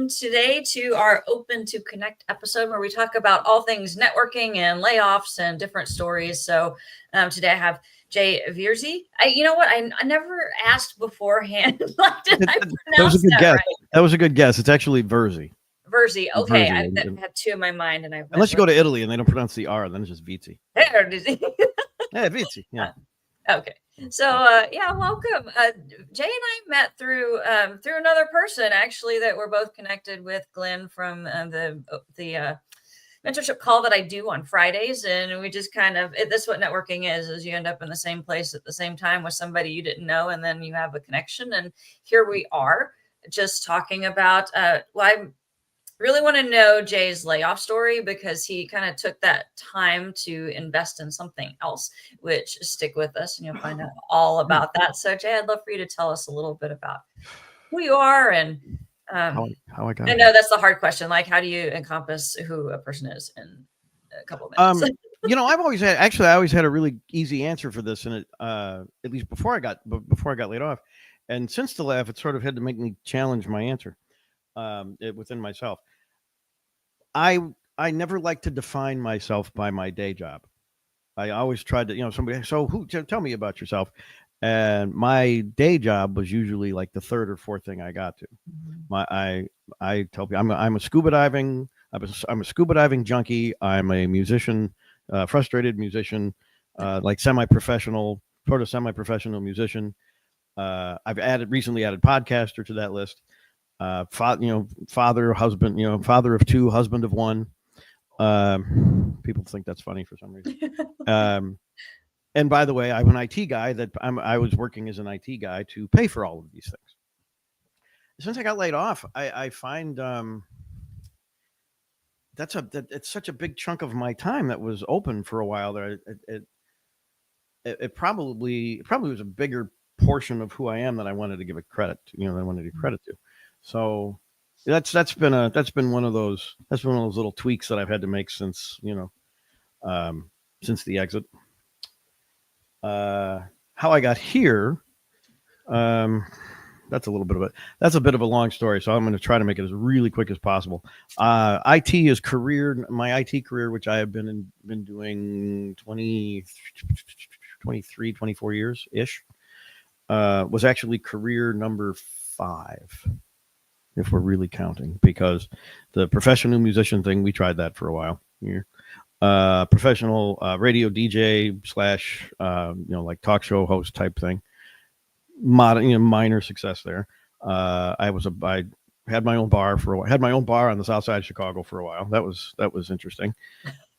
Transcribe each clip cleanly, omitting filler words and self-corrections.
welcome today to our Open to Connect episode where we talk about all things networking and layoffs and different stories. So today I have Jay Virzi. You know what? I never asked beforehand. Like, did I pronounce that was a good guess. right? That was a good guess. It's actually Virzi. Virzi. Okay, Virzi. I had two in my mind, and I unless you go to Italy and they don't pronounce the R, then it's just Vizi. There it is. Yeah, Vizi. Yeah. Okay. So yeah, welcome. Jay and I met through another person actually that we're both connected with, Glenn, from the mentorship call that I do on Fridays, and we just kind of this is what networking is you end up in the same place at the same time with somebody you didn't know, and then you have a connection. And here we are, just talking about. I really want to know Jay's layoff story because he kind of took that time to invest in something else, which stick with us and you'll find out all about that. So Jay, I'd love for you to tell us a little bit about who you are and how I got. I know that's the hard question. Like, how do you encompass who a person is in a couple of minutes? I always had a really easy answer for this, and it at least before I got laid off, and since the layoff, it sort of had to make me challenge my answer within myself. I never like to define myself by my day job. I always tried to, somebody, so tell me about yourself. And my day job was usually like the third or fourth thing I got to. I tell people I'm a scuba diving. I'm a scuba diving junkie. I'm a musician, frustrated musician, like semi-professional musician. I've recently added podcaster to that list. Father, husband, father of two, husband of one. People think that's funny for some reason. And by the way, I'm an IT guy I was working as an IT guy to pay for all of these things. Since I got laid off, I find it's such a big chunk of my time that was open for a while there. It probably was a bigger portion of who I am that I wanted to give it credit to, that I wanted to give credit to. So that's been one of those little tweaks that I've had to make since the exit. How I got here, that's a bit of a long story, so I'm going to try to make it as really quick as possible. IT is my IT career, which I have been doing 23, 24 years ish, was actually career number 5. If we're really counting, because the professional musician thing, we tried that for a while here. Professional radio DJ / like talk show host type thing. Minor success there. I had my own bar for a while. Had my own bar on the south side of Chicago for a while. That was interesting.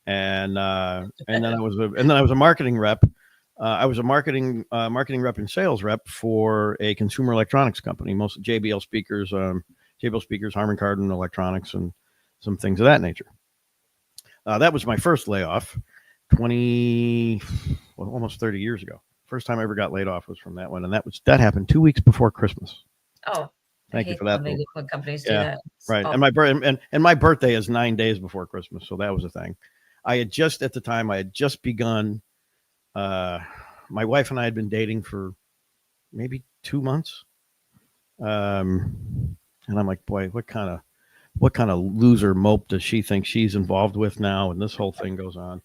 And then I was a marketing rep. I was a marketing rep and sales rep for a consumer electronics company, most JBL speakers, Harman Kardon electronics, and some things of that nature. That was my first layoff, almost 30 years ago. First time I ever got laid off was from that one, and that happened 2 weeks before Christmas. Oh, thank you for that. When companies do that, right? And my birthday is 9 days before Christmas, so that was a thing. I had just begun. My wife and I had been dating for maybe 2 months. And I'm like, boy, what kind of loser mope does she think she's involved with now? And this whole thing goes on.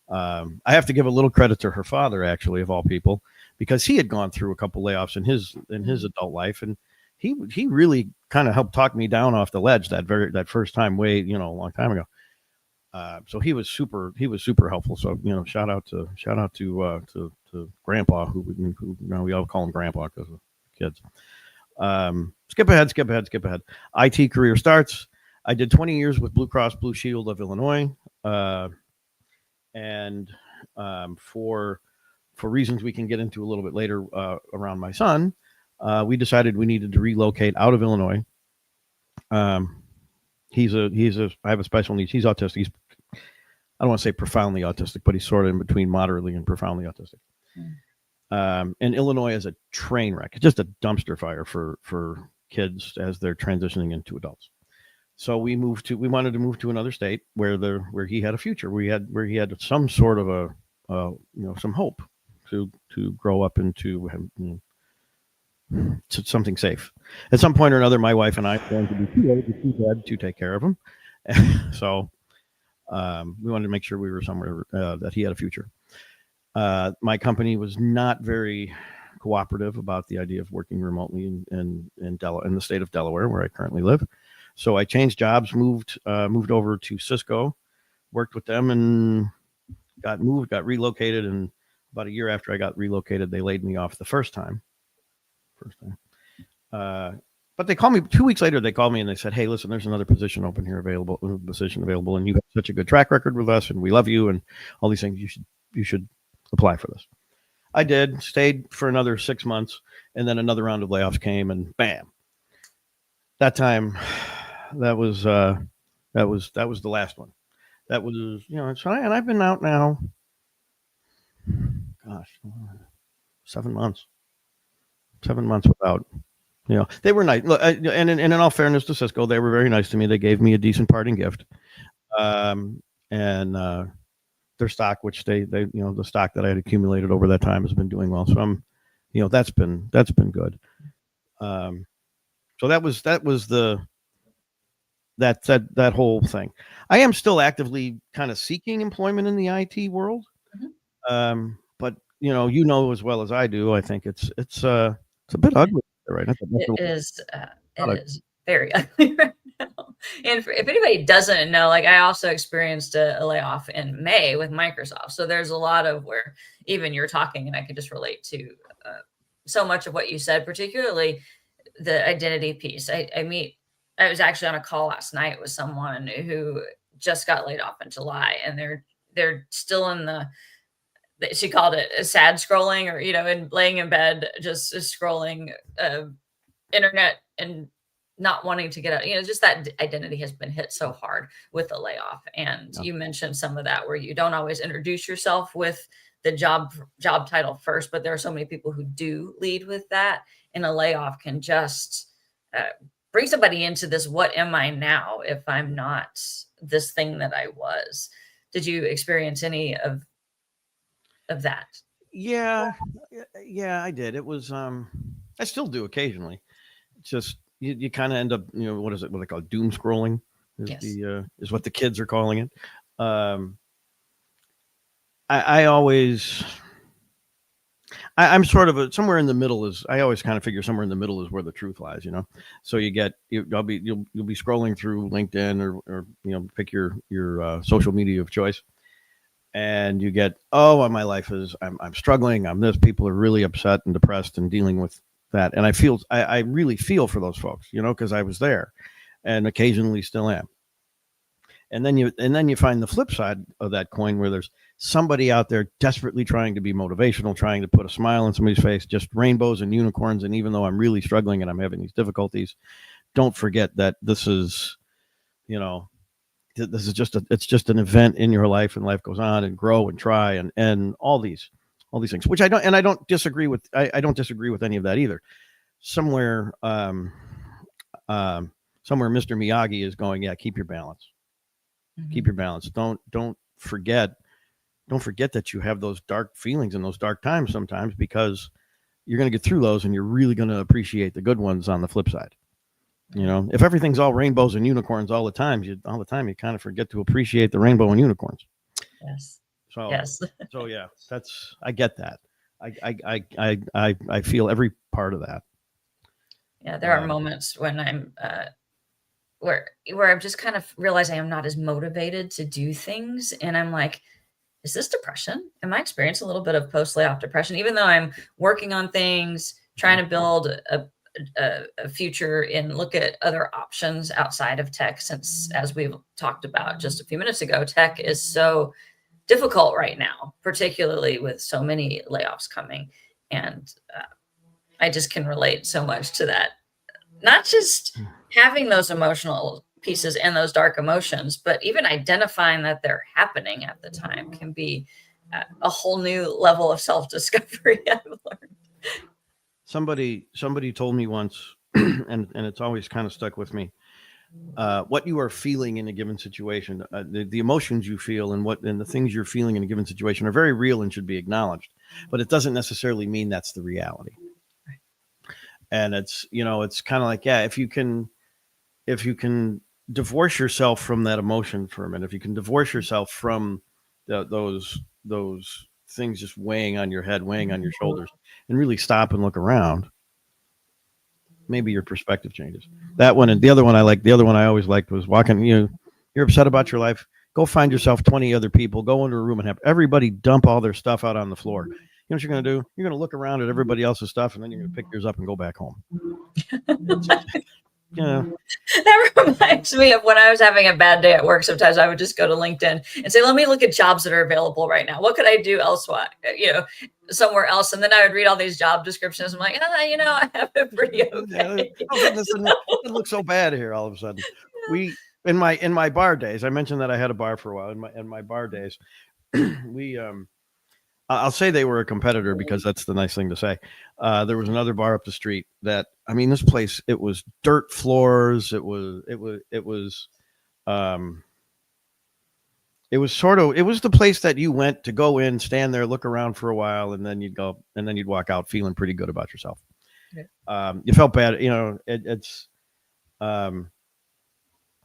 I have to give a little credit to her father, actually, of all people, because he had gone through a couple layoffs in his adult life, and he really kind of helped talk me down off the ledge that first time, a long time ago. So he was super helpful. So shout out to Grandpa, who we all call him Grandpa because of kids. Skip ahead. IT career starts. I did 20 years with Blue Cross Blue Shield of Illinois, and for reasons we can get into a little bit later around my son, we decided we needed to relocate out of Illinois. I have a special needs. He's autistic. He's, I don't want to say profoundly autistic, but he's sort of in between moderately and profoundly autistic. And Illinois is a train wreck. It's just a dumpster fire for kids as they're transitioning into adults. So we wanted to move to another state where he had a future, where he had some sort of some hope to grow up into something safe. At some point or another, my wife and I are going to be too old and too dead to take care of him. So we wanted to make sure we were somewhere that he had a future. My company was not very cooperative about the idea of working remotely in the state of Delaware, where I currently live. So I changed jobs, moved over to Cisco, worked with them, and got relocated. And about a year after I got relocated, they laid me off the first time. But they called me 2 weeks later. They called me and they said, "Hey, listen, there's another position available, and you have such a good track record with us, and we love you, and all these things. You should apply for this." I did. Stayed for another 6 months, and then another round of layoffs came, and bam. That time, that was the last one. That was, and I've been out now. Gosh, 7 months. 7 months without. They were nice. Look, and in all fairness to Cisco, they were very nice to me. They gave me a decent parting gift, and their stock, which they the stock that I had accumulated over that time has been doing well. So I'm, that's been good. So that was that whole thing. I am still actively kind of seeking employment in the IT world, but as well as I do, I think it's a bit ugly. Right. It is very ugly right now. And if anybody doesn't know, like I also experienced a layoff in May with Microsoft. So there's a lot of where even you're talking, and I can just relate to so much of what you said, particularly the identity piece. I was actually on a call last night with someone who just got laid off in July, and they're still in she called it a sad scrolling, or, and laying in bed, just scrolling internet and not wanting to get out, just that identity has been hit so hard with the layoff. And you mentioned some of that where you don't always introduce yourself with the job title first, but there are so many people who do lead with that. And a layoff can just bring somebody into this, what am I now if I'm not this thing that I was? Did you experience any of that? Yeah, I did. It was I still do occasionally. It's just you kind of end up, what they call doom scrolling is what the kids are calling it. I'm sort of somewhere in the middle. I always kind of figure somewhere in the middle is where the truth lies, So you'll be scrolling through LinkedIn or pick your social media of choice. And you get, my life is, I'm struggling. I'm this. People are really upset and depressed and dealing with that. And I really feel for those folks, because I was there, and occasionally still am. And then you find the flip side of that coin, where there's somebody out there desperately trying to be motivational, trying to put a smile on somebody's face, just rainbows and unicorns. And even though I'm really struggling and I'm having these difficulties, don't forget that this is, this is it's just an event in your life, and life goes on, and grow and try and all these things, which I don't disagree with. I don't disagree with any of that either. Somewhere Mr. Miyagi is going, keep your balance. Mm-hmm. Keep your balance. Don't forget that you have those dark feelings and those dark times sometimes, because you're going to get through those, and you're really going to appreciate the good ones on the flip side. If everything's all rainbows and unicorns all the time, you kind of forget to appreciate the rainbow and unicorns. Yes. So, yes. So yeah, I get that. I feel every part of that. Yeah. There are moments when I'm, where I'm just kind of realizing I'm not as motivated to do things. And I'm like, is this depression? Am I experiencing a little bit of post-layoff depression, even though I'm working on things, trying to build a future and look at other options outside of tech, since, as we've talked about just a few minutes ago, tech is so difficult right now, particularly with so many layoffs coming. And I just can relate so much to that. Not just having those emotional pieces and those dark emotions, but even identifying that they're happening at the time can be a whole new level of self-discovery, I've learned. Somebody told me once, and it's always kind of stuck with me, what you are feeling in a given situation, the emotions you feel and the things you're feeling in a given situation are very real and should be acknowledged, but it doesn't necessarily mean that's the reality. And it's, it's kind of like, yeah, if you can divorce yourself from that emotion for a minute, if you can divorce yourself from those things just weighing on your head, weighing on your shoulders, and really stop and look around, maybe your perspective changes. That one, and the other one I always liked was walking. You're upset about your life. Go find yourself 20 other people. Go into a room and have everybody dump all their stuff out on the floor. You know what you're going to do? You're going to look around at everybody else's stuff, and then you're going to pick yours up and go back home. That reminds me of when I was having a bad day at work. Sometimes I would just go to LinkedIn and say, let me look at jobs that are available right now. What could I do elsewhere, somewhere else? And then I would read all these job descriptions. I'm like, I have it pretty okay. It looks so bad here all of a sudden. In my bar days, I mentioned that I had a bar for a while. In my bar days, we I'll say they were a competitor because that's the nice thing to say. There was another bar up the street that, this place, it was dirt floors. It was the place that you went to go in, stand there, look around for a while, and then you'd walk out feeling pretty good about yourself. Okay. You felt bad. It's no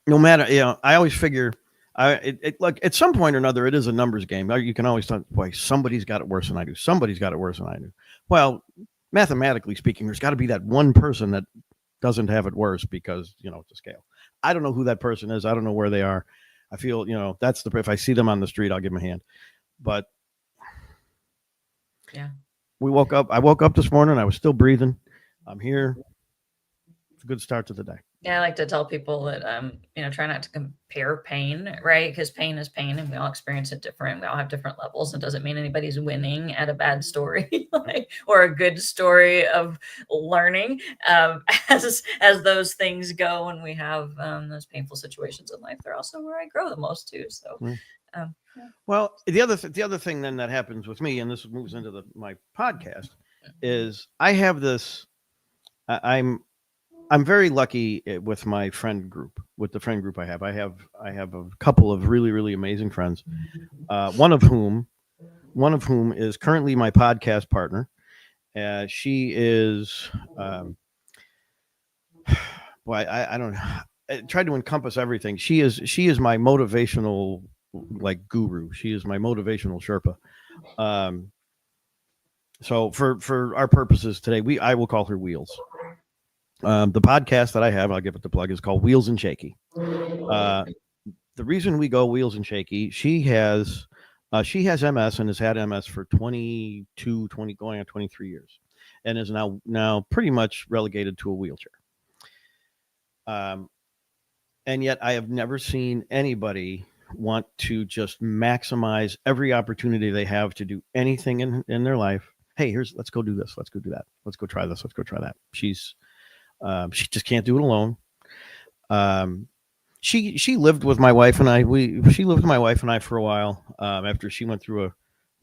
matter, I always figure, like at some point or another, it is a numbers game. You can always think, boy, somebody's got it worse than I do. Somebody's got it worse than I do. Well, mathematically speaking, there's got to be that one person that doesn't have it worse because, it's a scale. I don't know who that person is. I don't know where they are. I feel, if I see them on the street, I'll give them a hand. But yeah, I woke up this morning. I was still breathing. I'm here. It's a good start to the day. Yeah, I like to tell people that, try not to compare pain, right? Because pain is pain and we all experience it different. We all have different levels. It doesn't mean anybody's winning at a bad story or a good story of learning as those things go. And we have those painful situations in life. They're also where I grow the most too. So, yeah. Well, the other thing then that happens with me, and this moves into my podcast, is I have this, I'm very lucky with my friend group, with the friend group I have. I have a couple of really, really amazing friends. One of whom is currently my podcast partner. She is, I don't know. I tried to encompass everything. She is my motivational guru. She is my motivational Sherpa. So for our purposes today, I will call her Wheels. The podcast that I have, I'll give it the plug, is called Wheels and Shaky. The reason we go Wheels and Shaky, she has MS and has had MS for 20 going on 23 years, and is now pretty much relegated to a wheelchair. And yet I have never seen anybody want to just maximize every opportunity they have to do anything in their life. Hey, let's go do this. Let's go do that. Let's go try this. Let's go try that. She just can't do it alone. She lived with my wife and I. She lived with my wife and I for a while. After she went through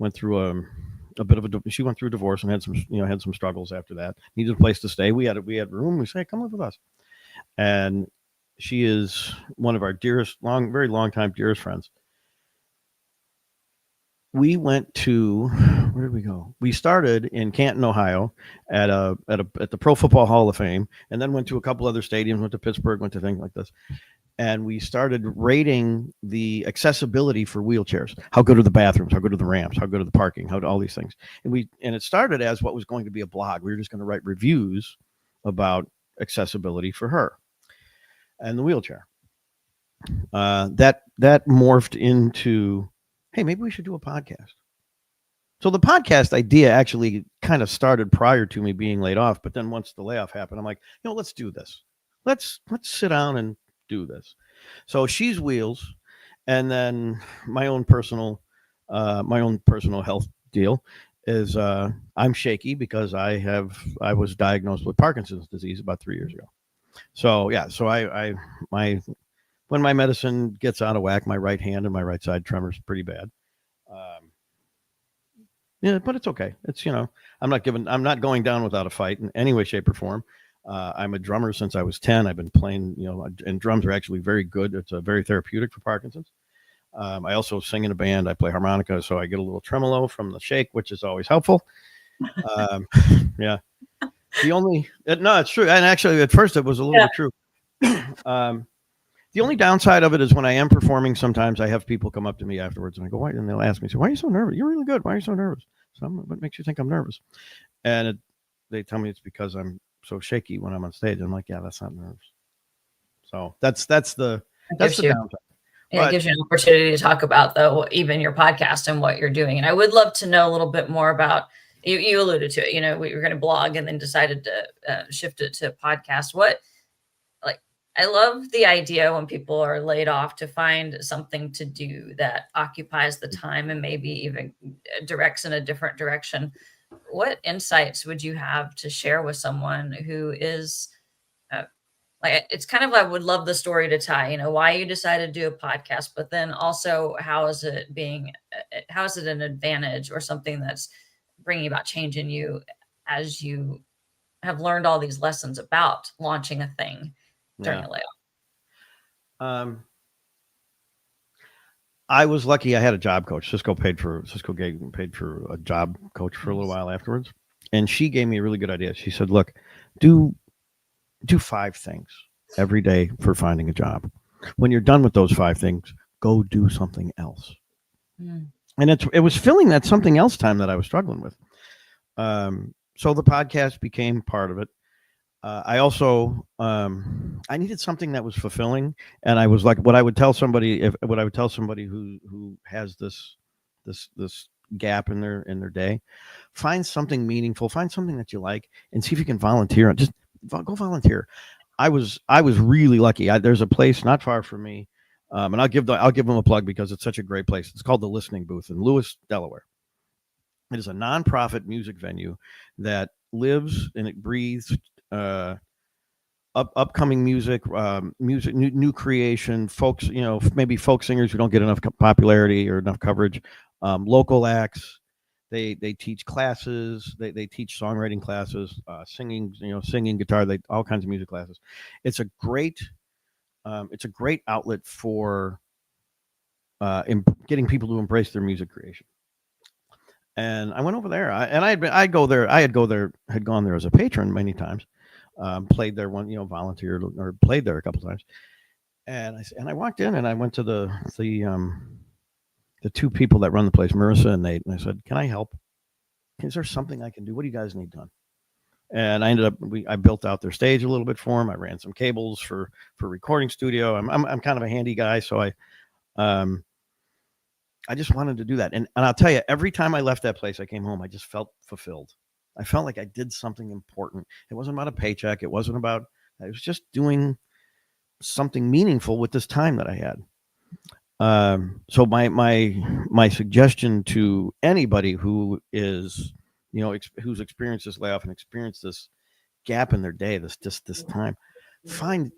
a bit of she went through a divorce and had some struggles after that. Needed a place to stay. We had room. We say, come live with us. And she is one of our very long time dearest friends. We went to, where did we go? We started in Canton, Ohio at the Pro Football Hall of Fame, and then went to a couple other stadiums, went to Pittsburgh, went to things like this. And we started rating the accessibility for wheelchairs. How good are the bathrooms? How good are the ramps? How good are the parking? How do all these things? And it started as what was going to be a blog. We were just going to write reviews about accessibility for her and the wheelchair. That morphed into, hey, maybe we should do a podcast. So the podcast idea actually kind of started prior to me being laid off. But then once the layoff happened, I'm like, let's do this. Let's sit down and do this. So she's Wheels. And then my own personal health deal is I'm shaky because I was diagnosed with Parkinson's disease about 3 years ago. So yeah, so when my medicine gets out of whack, my right hand and my right side tremors pretty bad. Yeah, but it's okay. It's, I'm not going down without a fight in any way, shape, or form. I'm a drummer since I was 10. I've been playing, and drums are actually very good. It's very therapeutic for Parkinson's. I also sing in a band. I play harmonica, so I get a little tremolo from the shake, which is always helpful. Yeah. No, it's true. And actually, at first, it was a little bit true. The only downside of it is when I am performing, sometimes I have people come up to me afterwards and I go, "Why?" And they'll ask me, "So why are you so nervous? You're really good. Why are you so nervous?" So what makes you think I'm nervous? And they tell me it's because I'm so shaky when I'm on stage. I'm like, yeah, that's not nerves. So that's the downside. It gives you an opportunity to talk about, though, even your podcast and what you're doing. And I would love to know a little bit more about, you alluded to it, we were going to blog and then decided to shift it to podcast. I love the idea when people are laid off to find something to do that occupies the time and maybe even directs in a different direction. What insights would you have to share with someone who is it's kind of, I would love the story to tie, why you decided to do a podcast, but then also how is it an advantage or something that's bringing about change in you as you have learned all these lessons about launching a thing during a layoff? I was lucky. I had a job coach. Cisco paid for a job coach for a little while afterwards, and she gave me a really good idea. She said, "Look, do 5 things every day for finding a job. When you're done with those 5 things, go do something else." And it was filling that something else time that I was struggling with. So the podcast became part of it. I also I needed something that was fulfilling, and I was like, what I would tell somebody who has this gap in their day, find something meaningful, find something that you like, and see if you can volunteer. Just go volunteer. I was really lucky. There's a place not far from me, and I'll give them a plug because it's such a great place. It's called the Listening Booth in Lewis, Delaware. It is a nonprofit music venue that lives and it breathes upcoming music, new creation, folks, maybe folk singers who don't get enough popularity or enough coverage, local acts. They teach classes. They teach songwriting classes, singing, guitar, all kinds of music classes. It's a great outlet for getting people to embrace their music creation. And I went over there, had gone there as a patron many times, played there volunteered or played there a couple times. And I walked in and I went to the 2 people that run the place, Marissa and Nate, and I said, "Can I help? Is there something I can do? What do you guys need done?" And I ended up, I built out their stage a little bit for them. I ran some cables for recording studio. I'm kind of a handy guy, so I just wanted to do that. And I'll tell you, every time I left that place, I came home, I just felt fulfilled. I felt like I did something important. It wasn't about a paycheck. I was just doing something meaningful with this time that I had. So my suggestion to anybody who is, who's experienced this layoff and experienced this gap in their day, this time, find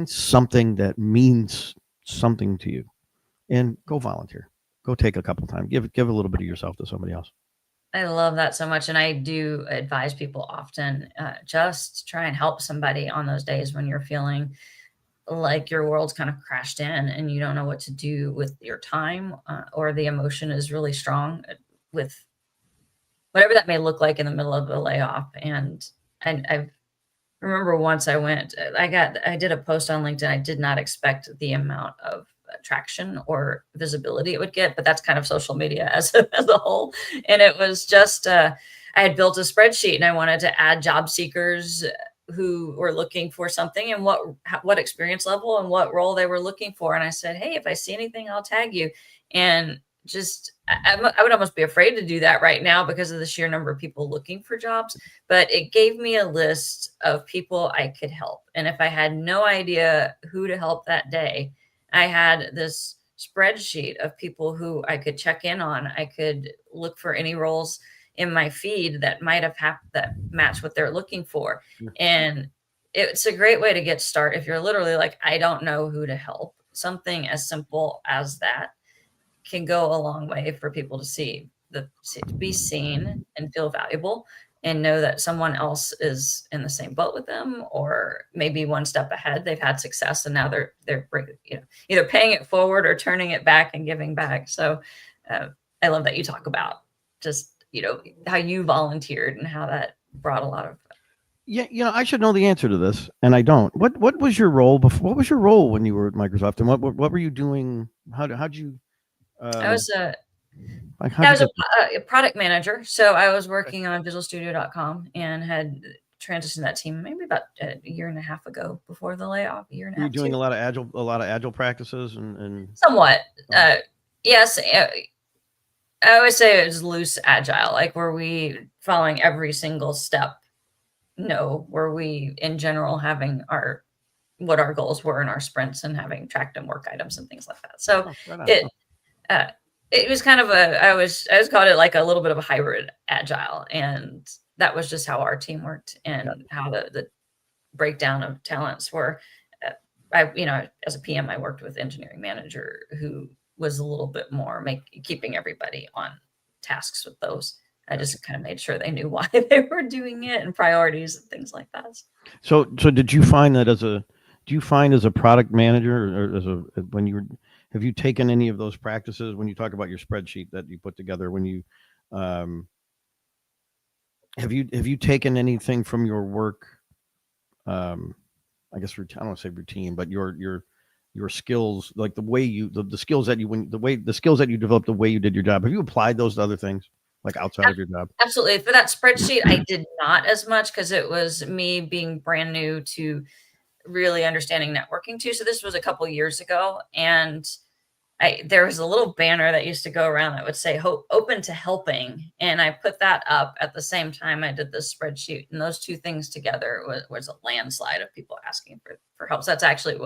something that means something to you. And go volunteer. Go take a couple times. Give a little bit of yourself to somebody else. I love that so much. And I do advise people often, just try and help somebody on those days when you're feeling like your world's kind of crashed in and you don't know what to do with your time, or the emotion is really strong with whatever that may look like in the middle of a layoff. And I remember once I did a post on LinkedIn. I did not expect the amount of traction or visibility it would get, but that's kind of social media as a whole. And it was just, I had built a spreadsheet and I wanted to add job seekers who were looking for something and what experience level and what role they were looking for. And I said, "Hey, if I see anything, I'll tag you." And just, I would almost be afraid to do that right now because of the sheer number of people looking for jobs, but it gave me a list of people I could help. And if I had no idea who to help that day, I had this spreadsheet of people who I could check in on. I could look for any roles in my feed that might have that match what they're looking for. And it's a great way to get started. If you're literally like, I don't know who to help, something as simple as that can go a long way for people to be seen and feel valuable and know that someone else is in the same boat with them, or maybe one step ahead. They've had success and now they're either paying it forward or turning it back and giving back. So I love that you talk about just, how you volunteered and how that brought a lot of. Yeah, I should know the answer to this, and I don't. What was your role before? What was your role when you were at Microsoft, and what were you doing? How'd you I was like I how'd you was get a product manager, so I was working on visualstudio.com and had transitioned that team maybe about a year and a half ago before the layoff, a year and a Were you half, doing two. a lot of agile practices and Somewhat. Yes, I always say it was loose agile. Like, were we following every single step? No. Were we in general having what our goals were in our sprints and having tracked and work items and things like that? So right on. it uh, it was kind of I always called it like a little bit of a hybrid agile, and that was just how our team worked and how the breakdown of talents were. As a PM, I worked with engineering manager who was a little bit more keeping everybody on tasks with those. I just kind of made sure they knew why they were doing it and priorities and things like that. So did you find that do you find as a product manager or have you taken any of those practices when you talk about your spreadsheet that you put together when you have you taken anything from your work I guess routine, I don't want to say routine, but your skills, like the way the skills that the skills that you developed, the way you did your job. Have you applied those to other things, like outside of your job? Absolutely. For that spreadsheet, I did not as much because it was me being brand new to really understanding networking too. So this was a couple years ago, and there was a little banner that used to go around that would say open to helping. And I put that up at the same time I did this spreadsheet, and those two things together was a landslide of people asking for help. So that's actually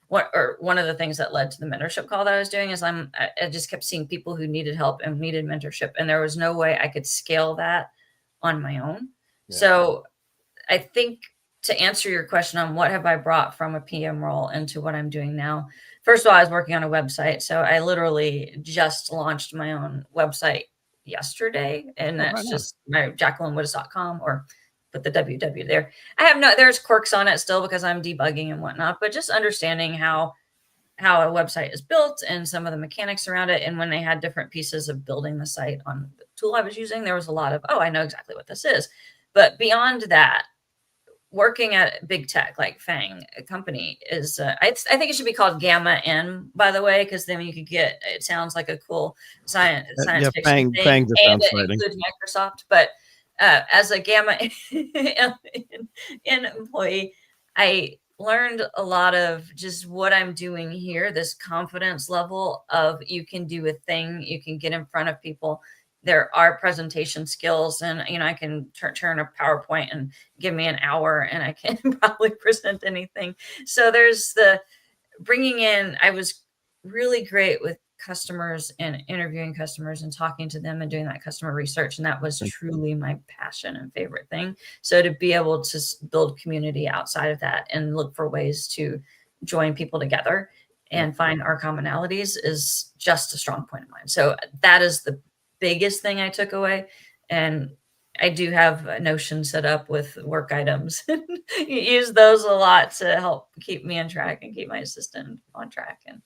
one of the things that led to the mentorship call that I was doing is I just kept seeing people who needed help and needed mentorship. And there was no way I could scale that on my own. Yeah. So I think to answer your question on what have I brought from a PM role into what I'm doing now, first of all, I was working on a website. So I literally just launched my own website yesterday, and that's just my JacquelineWiddis.com, or put the WW there. There's quirks on it still because I'm debugging and whatnot, but just understanding how a website is built and some of the mechanics around it. And when they had different pieces of building the site on the tool I was using, there was a lot of, I know exactly what this is. But beyond that, working at big tech like FANG, a company, is I think it should be called Gamma N, by the way, because then you could it sounds like a cool science fiction thing, and it includes Microsoft. But as a Gamma N employee, I learned a lot of just what I'm doing here, this confidence level of you can do a thing, you can get in front of people. There are presentation skills, and I can turn a PowerPoint and give me an hour and I can probably present anything. So there's the bringing in. I was really great with customers and interviewing customers and talking to them and doing that customer research, and that was truly my passion and favorite thing. So to be able to build community outside of that and look for ways to join people together and find our commonalities is just a strong point of mine. So that is the biggest thing I took away. And I do have a Notion set up with work items. Use those a lot to help keep me on track and keep my assistant on track. And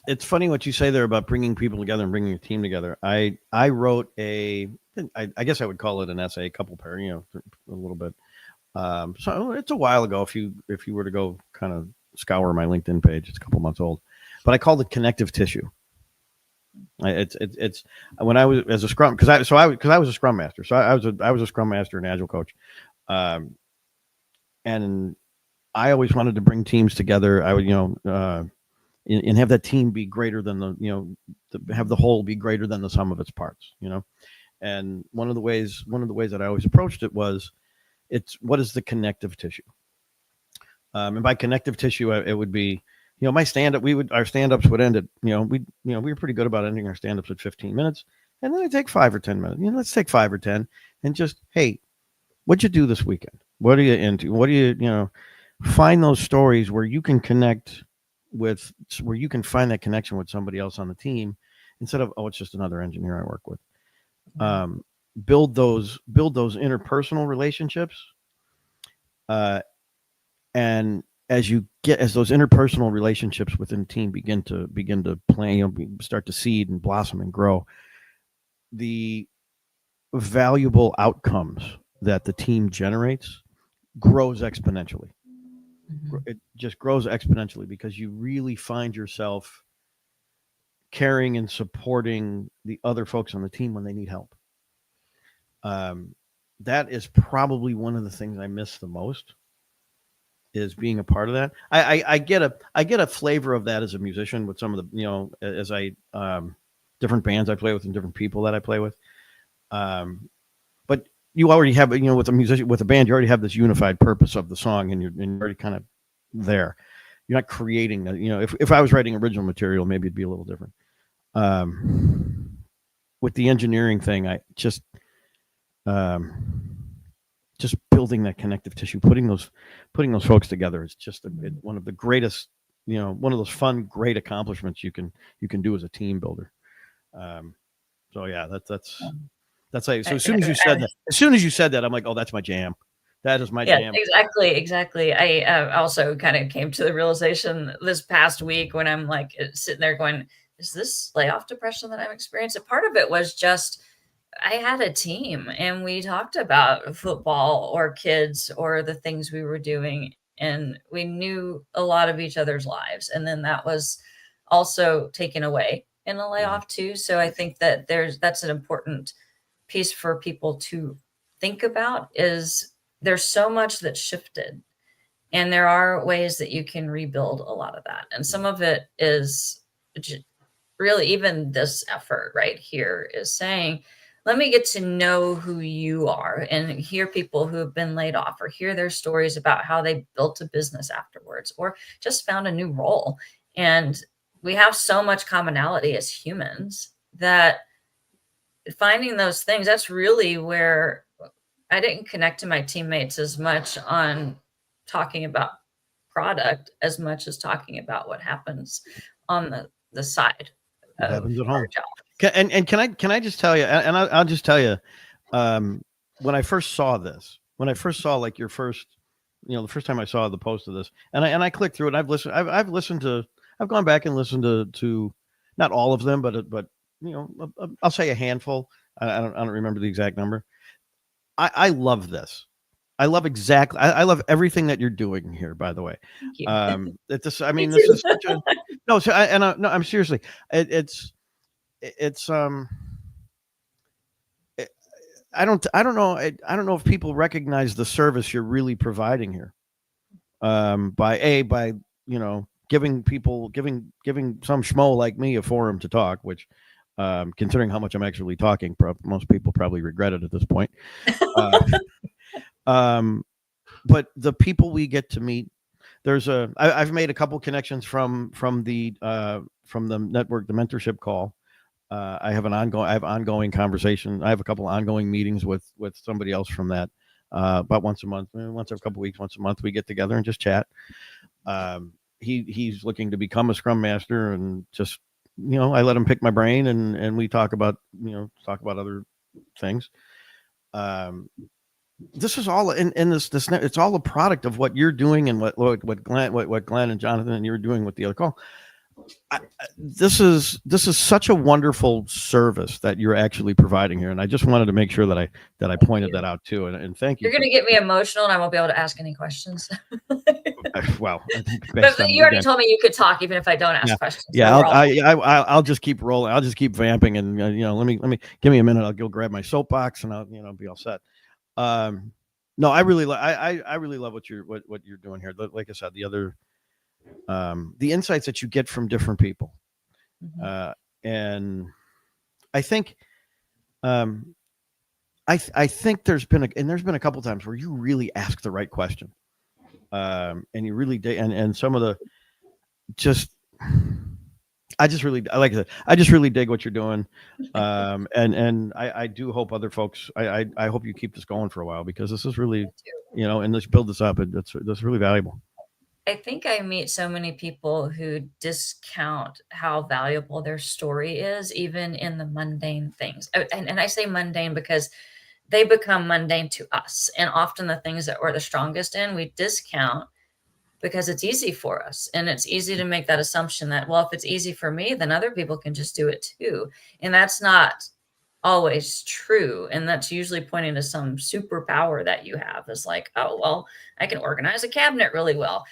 it's funny what you say there about bringing people together and bringing your team together. I wrote I guess I would call it an essay, a couple pair, a little bit. So it's a while ago. If you were to go kind of scour my LinkedIn page, it's a couple months old, but I called it connective tissue. It's when I was as a scrum, because I was a scrum master. So I was a scrum master and agile coach. And I always wanted to bring teams together. I would, and have that team be greater than have the whole be greater than the sum of its parts, And one of the ways that I always approached it was, what is the connective tissue? And by connective tissue, it would be, my stand-up, our stand-ups would end at, we were pretty good about ending our stand-ups at 15 minutes. And then I take 5 or 10 minutes. Let's take 5 or 10 and just, hey, what'd you do this weekend? What are you into? What do you, find those stories where you can connect with, where you can find that connection with somebody else on the team instead of, it's just another engineer I work with. Build those interpersonal relationships. And as those interpersonal relationships within the team begin to play, start to seed and blossom and grow, the valuable outcomes that the team generates grows exponentially. Mhm. It just grows exponentially because you really find yourself caring and supporting the other folks on the team when they need help. Um, that is probably one of the things I miss the most is being a part of that. I get a flavor of that as a musician with some of the as I different bands I play with and different people that I play with. Um, but you already have with a musician with a band you already have this unified purpose of the song and you're already kind of there. You're not creating that. If I was writing original material, maybe it'd be a little different. With the engineering thing, I um, just building that connective tissue, putting those folks together is just one of the greatest, one of those fun, great accomplishments you can do as a team builder. Um, so yeah, that's like, so as soon as you said that, I'm like, oh, that's my jam. That is my Yeah, jam. exactly. I also kind of came to the realization this past week when I'm like sitting there going, is this layoff depression that I'm experiencing? Part of it was just I had a team and we talked about football or kids or the things we were doing, and we knew a lot of each other's lives. And then that was also taken away in a layoff too. So I think that that's an important piece for people to think about is there's so much that shifted, and there are ways that you can rebuild a lot of that. And some of it is really, even this effort right here is saying, let me get to know who you are and hear people who have been laid off or hear their stories about how they built a business afterwards or just found a new role. And we have so much commonality as humans that finding those things, that's really where I didn't connect to my teammates as much on talking about product as much as talking about what happens on the side What of happens at our home? job. And can I just tell you, and I'll just tell you, when I first saw this, when I first saw like your first, the first time I saw the post of this, and I clicked through it, and I've listened to, I've gone back and listened to not all of them, but I'll say a handful. I don't remember the exact number. I love this. I love everything that you're doing here. By the way, Thank you. I Me mean, this too. is such a no. So no, I'm seriously. It's it, I don't know if people recognize the service you're really providing here. By giving some schmo like me a forum to talk, which considering how much I'm actually talking, most people probably regret it at this point. Uh, um, but the people we get to meet, I've made a couple connections from the network, the mentorship call. I have ongoing conversation. I have a couple ongoing meetings with somebody else from that. About once a month, once every couple weeks, once a month, we get together and just chat. He's looking to become a scrum master, and just I let him pick my brain, and we talk about other things. This is all in this it's all a product of what you're doing and what Glenn and Jonathan and you're doing with the other call. This is such a wonderful service that you're actually providing here, and I just wanted to make sure that I pointed that out too, and thank you. You're going to get me emotional and I won't be able to ask any questions. Well, I think But you already told me you could talk even if I don't ask questions. Yeah, So I'll just keep rolling. I'll just keep vamping, and let me give me a minute. I'll go grab my soapbox, and I'll be all set. No, I really I really love what you're doing here. Like I said, the insights that you get from different people, and I think I think there's been a couple times where you really ask the right question, and you really and some of the just I just really dig what you're doing, and I do hope other folks. I hope you keep this going for a while, because this is really, and let's build this up. That's really valuable. I think I meet so many people who discount how valuable their story is, even in the mundane things. And I say mundane because they become mundane to us. And often the things that we're the strongest in, we discount because it's easy for us. And it's easy to make that assumption that, well, if it's easy for me, then other people can just do it too. And that's not always true. And that's usually pointing to some superpower that you have. Is like, oh, well, I can organize a cabinet really well.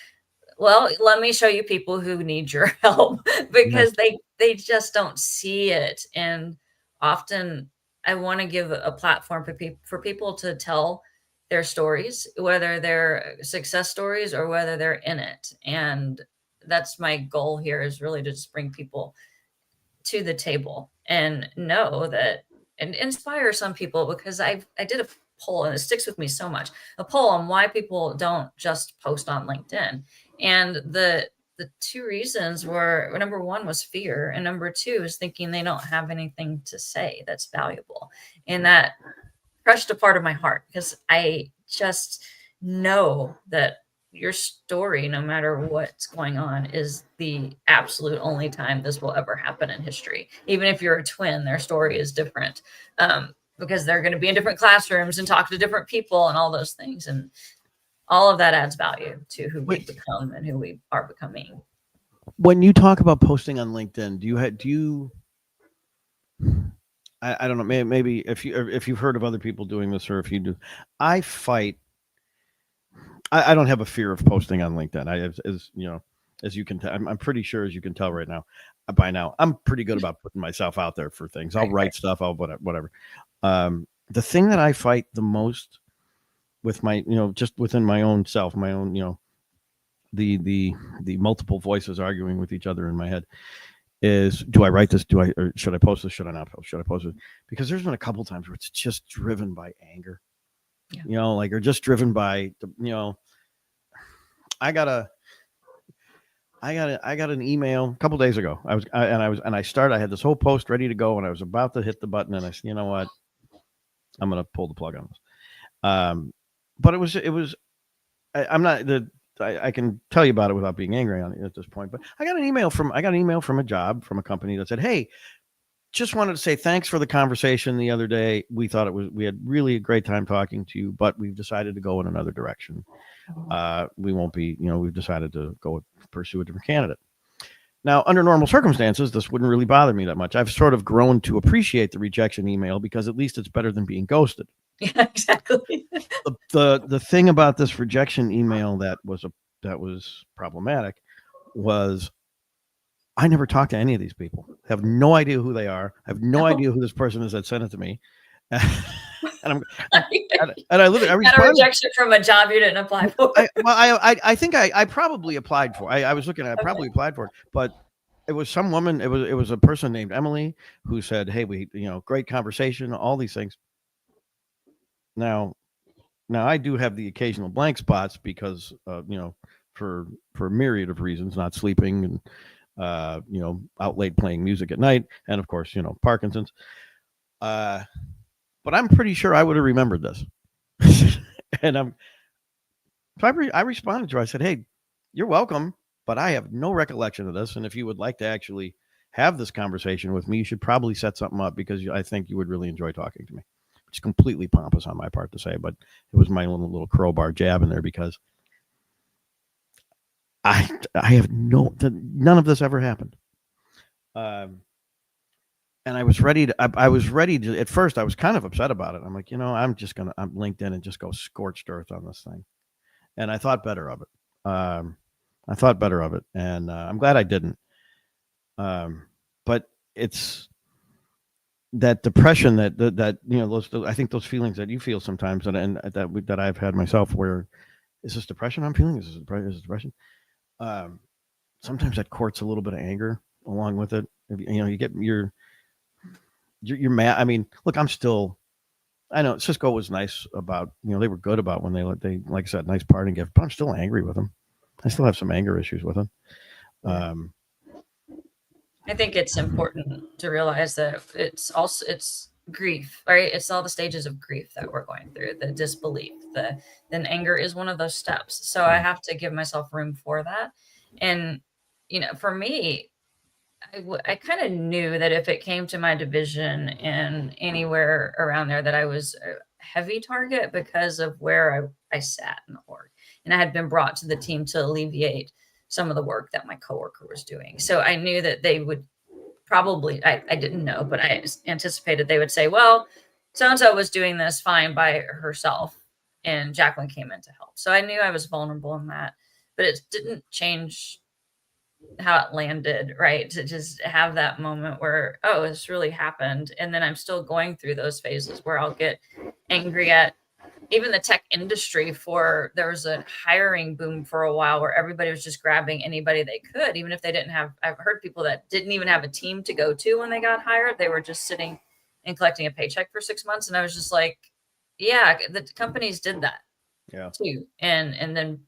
Well, let me show you people who need your help Yes. because they just don't see it. And often I want to give a platform for people to tell their stories, whether they're success stories or whether they're in it. And that's my goal here, is really to just bring people to the table and know that, and inspire some people, because I did a poll and it sticks with me so much. A poll on why people don't just post on LinkedIn. And the two reasons were, number one was fear, and number two is thinking they don't have anything to say that's valuable. And that crushed a part of my heart, because I just know that your story, no matter what's going on, is the absolute only time this will ever happen in history. Even if you're a twin, their story is different, because they're going to be in different classrooms and talk to different people and all those things. And all of that adds value to who we become and who we are becoming. When you talk about posting on LinkedIn, I don't know, maybe if you've heard of other people doing this, or if you do, I don't have a fear of posting on LinkedIn. As you know, as you can tell, I'm pretty sure, as you can tell right now, by now, I'm pretty good about putting myself out there for things. I'll write stuff, I'll whatever. The thing that I fight the most with my, just within my own self, my own, the multiple voices arguing with each other in my head, is, do I write this? Or should I post this? Should I not post? Should I post it? Because there's been a couple times where it's just driven by anger, or just driven by, I got an email a couple days ago. I had this whole post ready to go, and I was about to hit the button, and I said, you know what? I'm going to pull the plug on this. But I'm not I can tell you about it without being angry on it at this point. But I got an email from a job from a company that said, "Hey, just wanted to say thanks for the conversation the other day. We thought we had really a great time talking to you, but we've decided to go in another direction. We won't be, we've decided to go pursue a different candidate." Now, under normal circumstances, this wouldn't really bother me that much. I've sort of grown to appreciate the rejection email, because at least it's better than being ghosted. Yeah, exactly. The thing about this rejection email that was problematic was, I never talked to any of these people. I have no idea who they are. I have no idea who this person is that sent it to me. And I responded. Got a rejection from a job you didn't apply for. I think I probably applied for. I was looking at. I probably applied for it, but it was some woman. It was a person named Emily who said, "Hey, great conversation, all these things." Now I do have the occasional blank spots because, for a myriad of reasons, not sleeping and, out late playing music at night, and of course, Parkinson's. But I'm pretty sure I would have remembered this. And I responded to her. I said, "Hey, you're welcome, but I have no recollection of this. And if you would like to actually have this conversation with me, you should probably set something up, because I think you would really enjoy talking to me." It's completely pompous on my part to say, but it was my little crowbar jab in there, because I have none of this ever happened. And I was ready to, at first I was kind of upset about it. I'm like, I'm LinkedIn and just go scorched earth on this thing. And I thought better of it. And I'm glad I didn't. But it's that depression that I think those feelings that you feel sometimes, that I've had myself, where, is this depression I'm feeling? Is this depression? Sometimes that courts a little bit of anger along with it. You get you're mad. I mean, look, I know Cisco was nice about, they were good about when they like I said, nice parting gift, but I'm still angry with them. I still have some anger issues with them. I think it's important to realize that it's grief, right? It's all the stages of grief that we're going through, the disbelief, then anger is one of those steps. So I have to give myself room for that. And, for me, I kind of knew that if it came to my division and anywhere around there, that I was a heavy target because of where I sat in the org. And I had been brought to the team to alleviate some of the work that my coworker was doing. So I knew that they would probably, I didn't know, but I anticipated they would say, well, so-and-so was doing this fine by herself and Jacqueline came in to help. So I knew I was vulnerable in that, but it didn't change how it landed, right? To just have that moment where, oh, this really happened. And then I'm still going through those phases where I'll get angry at even the tech industry. There was a hiring boom for a while where everybody was just grabbing anybody they could, even if they didn't have, I've heard people that didn't even have a team to go to when they got hired. They were just sitting and collecting a paycheck for 6 months. And I was just like, yeah, the companies did that too. And then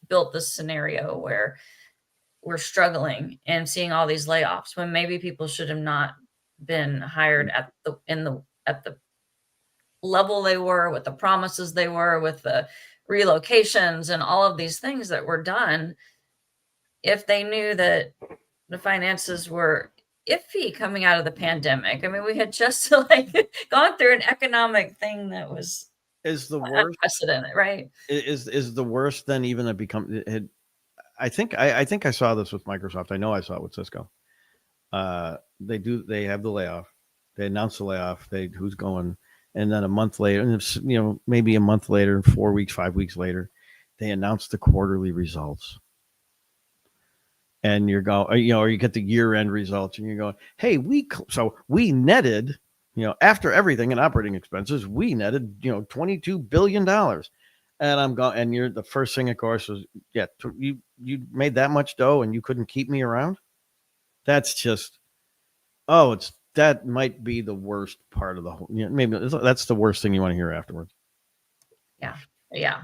built this scenario where we're struggling and seeing all these layoffs when maybe people should have not been hired at the level they were, with the promises they were, with the relocations and all of these things that were done, if they knew that the finances were iffy coming out of the pandemic. I mean, we had just like gone through an economic thing that was the worst unprecedented, right? Is the worst then even it become it, I think I saw this with Microsoft. I know I saw it with Cisco. They have the layoff. They announce the layoff. Who's going, and then a month later, and maybe a month later, 4 weeks, 5 weeks later, they announce the quarterly results. And or you get the year-end results, and you're going, hey, we netted, after everything in operating expenses, we netted, $22 billion. And I'm going, and you're the first thing, of course, was, you made that much dough and you couldn't keep me around. That's just, that might be the worst part of the whole, maybe that's the worst thing you want to hear afterwards. Yeah.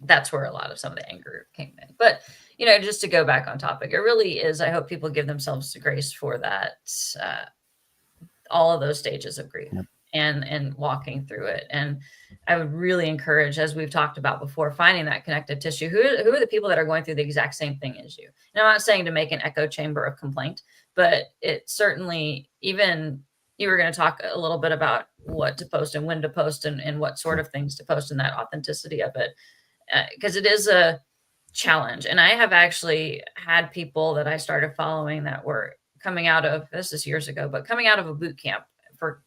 That's where a lot of some of the anger came in. But, just to go back on topic, it really is, I hope people give themselves grace for that, all of those stages of grief. Yep. And walking through it. And I would really encourage, as we've talked about before, finding that connective tissue. Who are the people that are going through the exact same thing as you? And I'm not saying to make an echo chamber of complaint, but it certainly, even you were going to talk a little bit about what to post and when to post and what sort of things to post and that authenticity of it. Because it is a challenge. And I have actually had people that I started following that were coming out of, this is years ago, but coming out of a boot camp for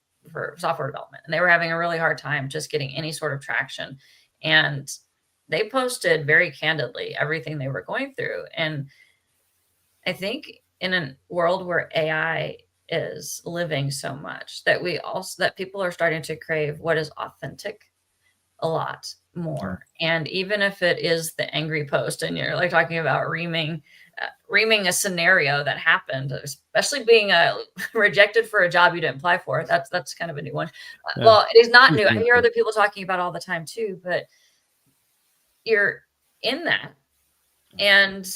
software development. And they were having a really hard time just getting any sort of traction. And they posted very candidly everything they were going through. And I think in a world where AI is living so much, that people are starting to crave what is authentic a lot more. And even if it is the angry post and you're like talking about reaming a scenario that happened, especially being rejected for a job you didn't apply for, that's kind of a new one. Well, it is not new. I hear other people talking about it all the time too, but you're in that, and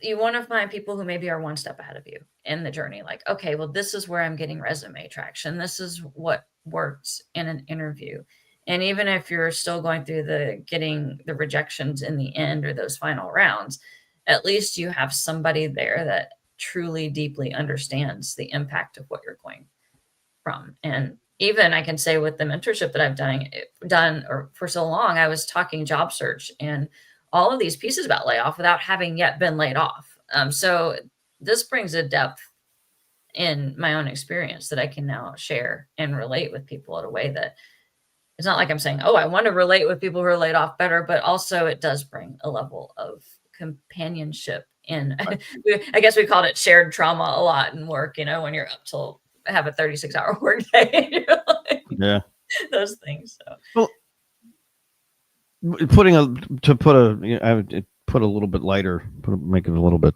you want to find people who maybe are one step ahead of you in the journey. Like, okay, well, this is where I'm getting resume traction. This is what works in an interview. And even if you're still going through getting the rejections in the end or those final rounds, at least you have somebody there that truly deeply understands the impact of what you're going from. And even I can say with the mentorship that I've done or for so long, I was talking job search and all of these pieces about layoff without having yet been laid off. So this brings a depth in my own experience that I can now share and relate with people in a way that it's not like I'm saying, oh, I want to relate with people who are laid off better, but also it does bring a level of companionship in, I guess we called it shared trauma a lot in work, when you're up till have a 36-hour work day. Yeah. Those things. So. Well, I would put a little bit lighter, make it a little bit,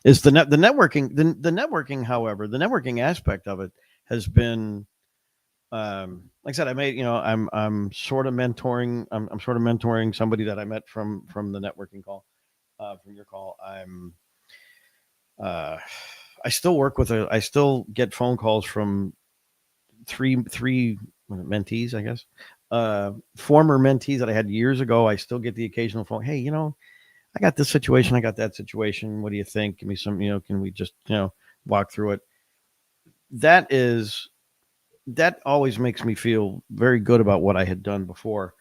is the networking, the networking, however, the networking aspect of it has been, like I said, I'm sort of mentoring. I'm sort of mentoring somebody that I met from the networking call, from your call. I still work with I still get phone calls from three mentees, I guess, former mentees that I had years ago. I still get the occasional phone. Hey, I got this situation. I got that situation. What do you think? Give me some, can we just, walk through it? That always makes me feel very good about what I had done before.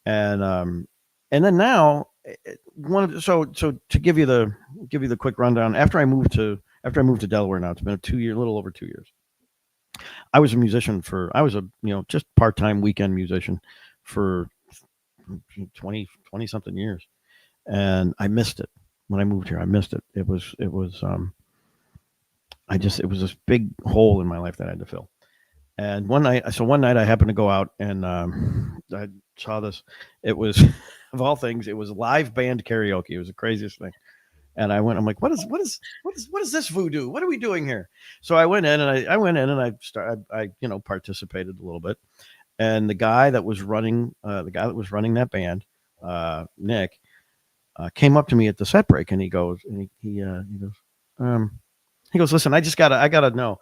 And then now so to give you the quick rundown, after I moved to after I moved to Delaware now, it's been a little over 2 years. I was a musician I was a, just part-time weekend musician for 20 something years. And I missed it when I moved here. I missed it. It was it was this big hole in my life that I had to fill. And one night I happened to go out and I saw this. It was of all things, it was live band karaoke. It was the craziest thing. And I'm like, what is this voodoo? What are we doing here? So I went in and I participated a little bit. And the guy that was running that band, Nick, came up to me at the set break and he goes, listen, I gotta know,